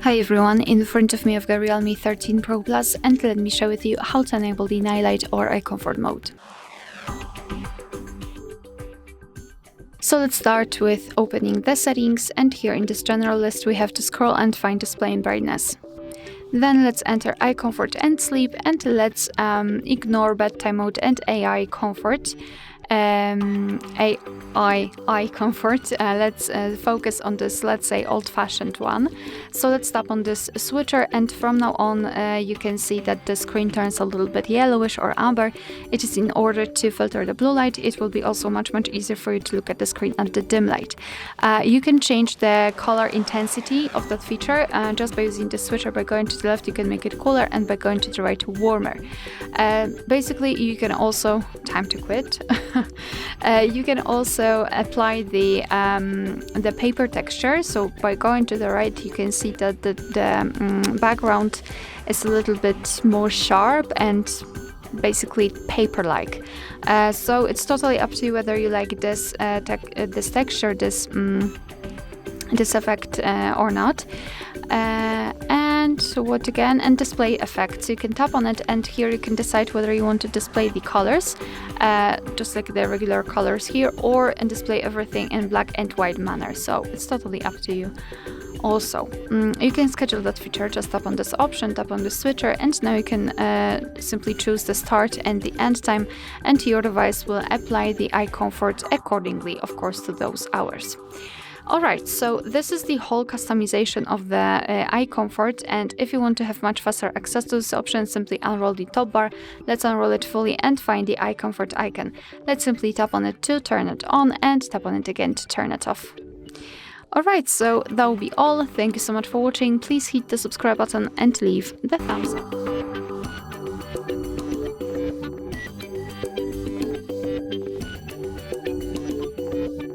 Hi everyone, in front of me I've got Realme 13 Pro Plus, and let me share with you how to enable the night light or eye comfort mode. So let's start with opening the settings, and here in this general list we have to scroll and find display and brightness. Then let's enter eye comfort and sleep, and let's ignore bedtime mode and AI comfort. AI comfort. Let's focus on this, let's say, old-fashioned one. So let's tap on this switcher, and from now on you can see that the screen turns a little bit yellowish or amber. It is in order to filter the blue light. It will be also much easier for you to look at the screen at the dim light. You can change the color intensity of that feature just by using the switcher. By going to the left you can make it cooler, and by going to the right warmer. Basically you can also, time to quit. You can also apply the paper texture. So by going to the right you can see that the background is a little bit more sharp and basically paper-like. So it's totally up to you whether you like this texture, this effect or not. And what again? And display effects. You can tap on it, and here you can decide whether you want to display the colors, just like the regular colors here, or and display everything in black and white manner. So it's totally up to you. Also, you can schedule that feature. Just tap on this option, tap on the switcher, and now you can simply choose the start and the end time, and your device will apply the eye comfort accordingly, of course, to those hours. Alright, so this is the whole customization of the eye comfort, and if you want to have much faster access to this option, simply unroll the top bar. Let's unroll it fully and find the eye comfort icon. Let's simply tap on it to turn it on, and tap on it again to turn it off. Alright, so that will be all. Thank you so much for watching. Please hit the subscribe button and leave the thumbs up.